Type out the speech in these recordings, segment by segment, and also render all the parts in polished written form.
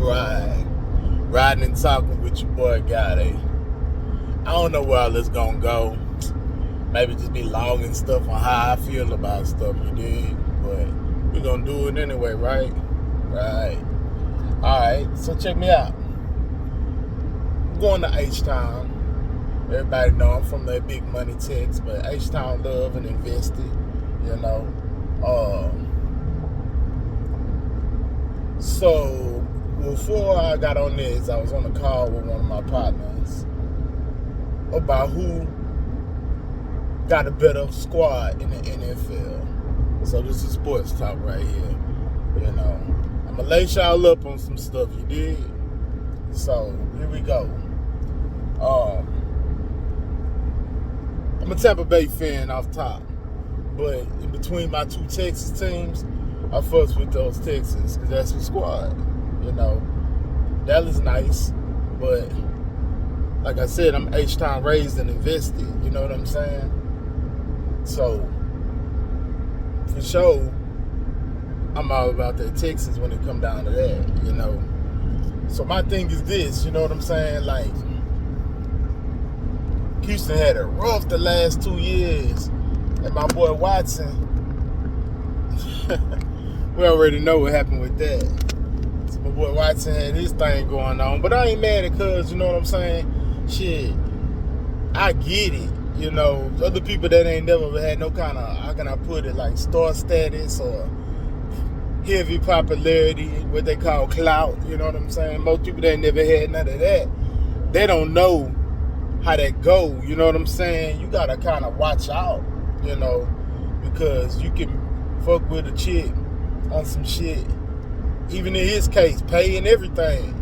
J.A.Y. Riding and talking with your boy J.A.Y. I don't know where all this gonna go. Maybe just be logging stuff on how I feel about stuff, you dig? But we gonna do it anyway, right? Right. Alright, so check me out. I'm going to H-Town. Everybody know I'm from that big money Texas, but H-Town love and invested, you know. So before I got on this, I was on a call with one of my partners about who got a better squad in the NFL. So this is sports talk right here. You know, I'm gonna lace y'all up on some stuff, you dig? So here we go. I'm a Tampa Bay fan off top, but in between my two Texas teams, I fuss with those Texans because that's the squad. You know, Dallas nice, but like I said, I'm H-Town raised and invested. You know what I'm saying? So for sure, I'm all about the Texans when it come down to that. You know, so my thing is this. You know what I'm saying? Like, Houston had it rough the last 2 years, and my boy Watson. We already know what happened with that. So my boy Watson had his thing going on. But I ain't mad at cuz, you know what I'm saying? Shit, I get it. You know, other people that ain't never had no kind of, how can I put it, like star status or heavy popularity, what they call clout, you know what I'm saying? Most people that never had none of that, they don't know how that go, you know what I'm saying? You gotta kind of watch out, you know, because you can fuck with a chick on some shit. Even in his case, paying everything.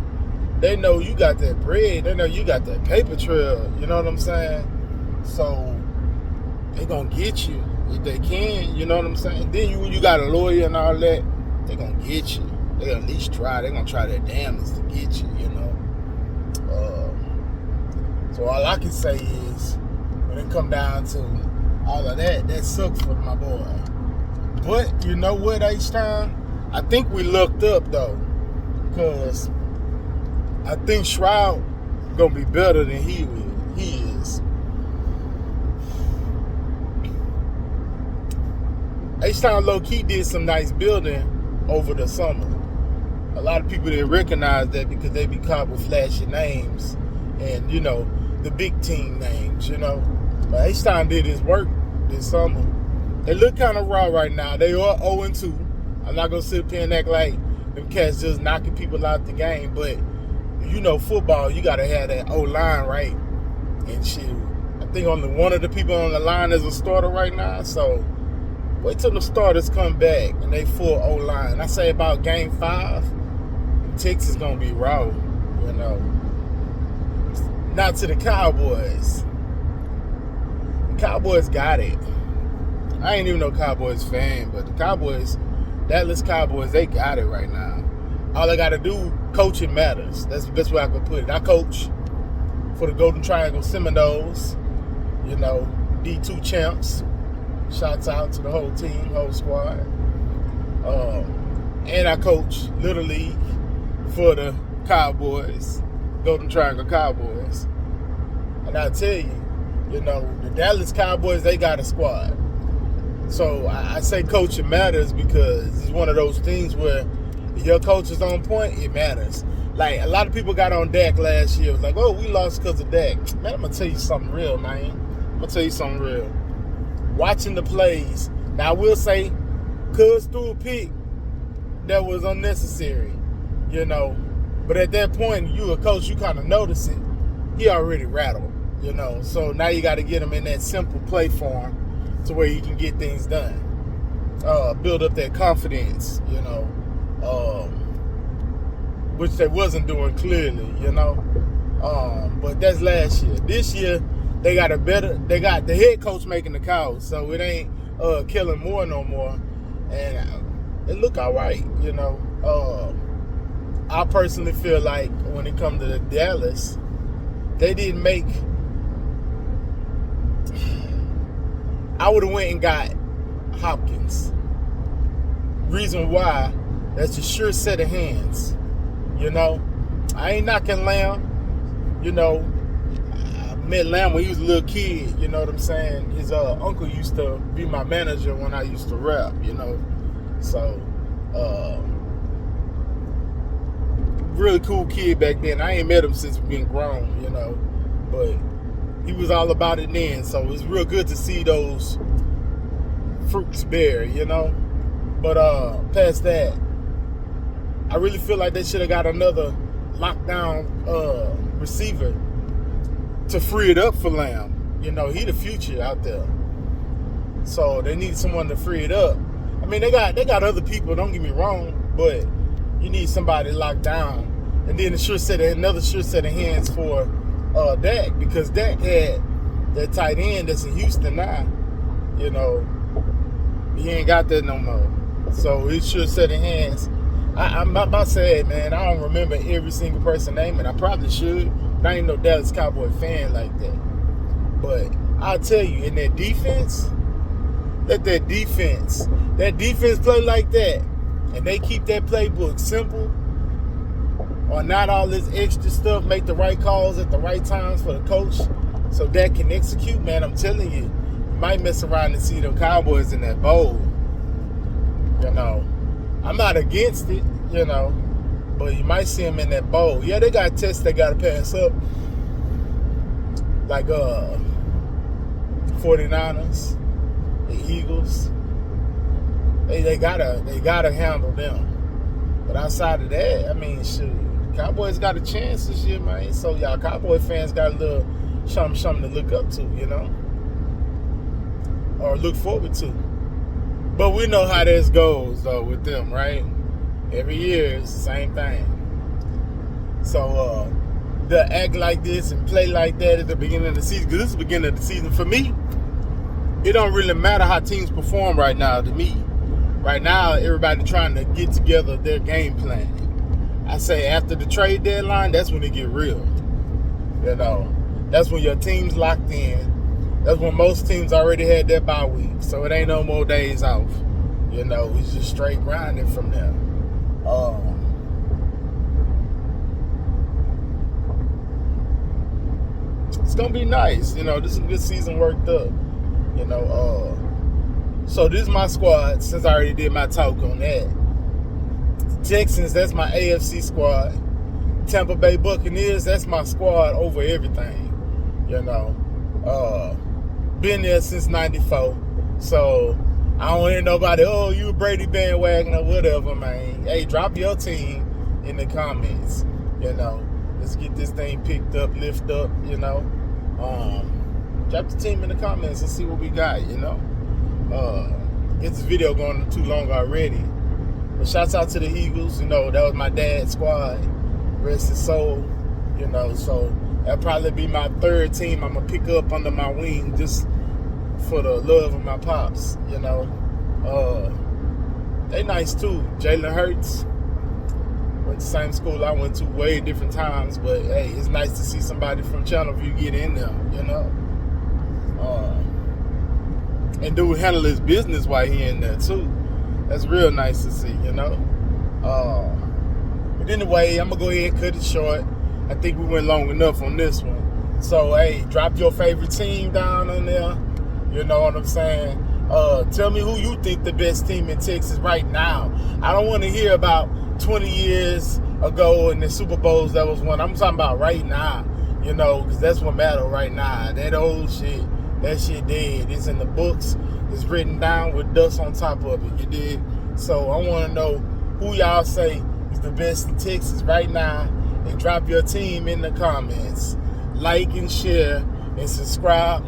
They know you got that bread. They know you got that paper trail. You know what I'm saying? So they gonna get you if they can. You know what I'm saying? Then you got a lawyer and all that. They gonna get you. They gonna at least try. They gonna try their damnedest to get you. You know. So all I can say is, when it come down to all of that, that sucks for my boy. But you know what, H-Town? I think we looked up though, because I think Shroud gonna be better than he is. H-Town low-key did some nice building over the summer. A lot of people didn't recognize that because they be caught with flashy names and, you know, the big team names, you know. But H-Town did his work this summer. They look kind of raw right now. They are 0-2. I'm not going to sit up here and act like them cats just knocking people out the game. But, you know, football, you got to have that O-line right. And shit, I think only one of the people on the line is a starter right now. So wait till the starters come back and they full O-line. I say about game 5, Texas going to be raw, you know. Now to the Cowboys. The Cowboys got it. I ain't even no Cowboys fan, but the Cowboys, Dallas Cowboys, they got it right now. All I got to do, coaching matters. That's the best way I could put it. I coach for the Golden Triangle Seminoles, you know, D2 champs. Shouts out to the whole team, whole squad. And I coach Little League for the Cowboys, Golden Triangle Cowboys. And I tell you, you know, the Dallas Cowboys, they got a squad. So I say coaching matters because it's one of those things where if your coach is on point, it matters. Like, a lot of people got on Dak last year. It was like, oh, we lost because of Dak. Man, I'm going to tell you something real, man. I'm going to tell you something real. Watching the plays. Now, I will say, Cuz threw a pick that was unnecessary, you know. But at that point, you a coach, you kind of notice it. He already rattled, you know. So now you got to get him in that simple play form to where he can get things done. Build up that confidence, you know. Which they wasn't doing clearly, you know. But that's last year. This year, they got the head coach making the calls, so it ain't Kellen Moore no more. And it look all right, you know. I personally feel like when it comes to the Dallas, they didn't make. I would have went and got Hopkins. Reason why, that's a sure set of hands. You know, I ain't knocking Lamb. You know, I met Lamb when he was a little kid. You know what I'm saying? His uncle used to be my manager when I used to rap. You know, so really cool kid back then. I ain't met him since we've been grown. You know, but he was all about it then. So it's real good to see those fruits bear. You know, but past that, I really feel like they should have got another lockdown receiver to free it up for Lamb. You know, he the future out there. So they need someone to free it up. I mean, they got other people, don't get me wrong, but you need somebody locked down. And then another sure set of hands for Dak, because Dak had that tight end that's in Houston now. You know, he ain't got that no more. So he sure set of hands. I'm about sad, man. I don't remember every single person name, and I probably should, but I ain't no Dallas Cowboy fan like that. But I'll tell you, in that defense, let that defense play like that, and they keep that playbook simple, or not all this extra stuff, make the right calls at the right times for the coach so that can execute, man. I'm telling you, you might mess around and see them Cowboys in that bowl. You know, I'm not against it, you know, but you might see them in that bowl. Yeah, they got tests they got to pass up, like 49ers, the Eagles. They gotta handle them. But outside of that, I mean, shoot, Cowboys got a chance this year, man. So y'all Cowboy fans got a little something to look up to, you know, or look forward to. But we know how this goes, though, with them, right? Every year, it's the same thing. So, they'll act like this and play like that at the beginning of the season. Because this is the beginning of the season. For me, it don't really matter how teams perform right now to me. Right now, everybody trying to get together their game plan. I say after the trade deadline, that's when it get real. You know, that's when your team's locked in. That's when most teams already had their bye week, so it ain't no more days off. You know, it's just straight grinding from there. It's gonna be nice. You know, this is a good season worked up. You know, so this is my squad, since I already did my talk on that. Texans, that's my AFC squad. Tampa Bay Buccaneers, that's my squad over everything. You know, been there since '94, so I don't hear nobody, oh, you a Brady bandwagon or whatever, man. Hey, drop your team in the comments. You know, let's get this thing picked up, lift up. You know, drop the team in the comments and see what we got. You know, get this video going too long already. But shouts out to the Eagles. You know, that was my dad's squad. Rest his soul. You know, so that'll probably be my third team I'm going to pick up under my wing just for the love of my pops, you know. They nice too. Jalen Hurts went to the same school I went to, way different times, but hey, it's nice to see somebody from Channelview get in there, you know. And dude handle his business while he in there too. That's real nice to see, you know. But anyway, I'm going to go ahead and cut it short. I think we went long enough on this one. So, hey, drop your favorite team down on there. You know what I'm saying? Tell me who you think the best team in Texas right now. I don't want to hear about 20 years ago in the Super Bowls that was won. I'm talking about right now, you know, because that's what matters right now. That old shit, that shit dead. It's in the books. It's written down with dust on top of it. You did? So I want to know who y'all say is the best in Texas right now. And drop your team in the comments. Like and share and subscribe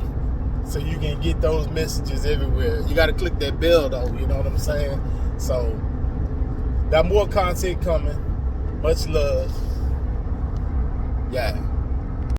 so you can get those messages everywhere. You got to click that bell though, you know what I'm saying? So, got more content coming. Much love. Yeah.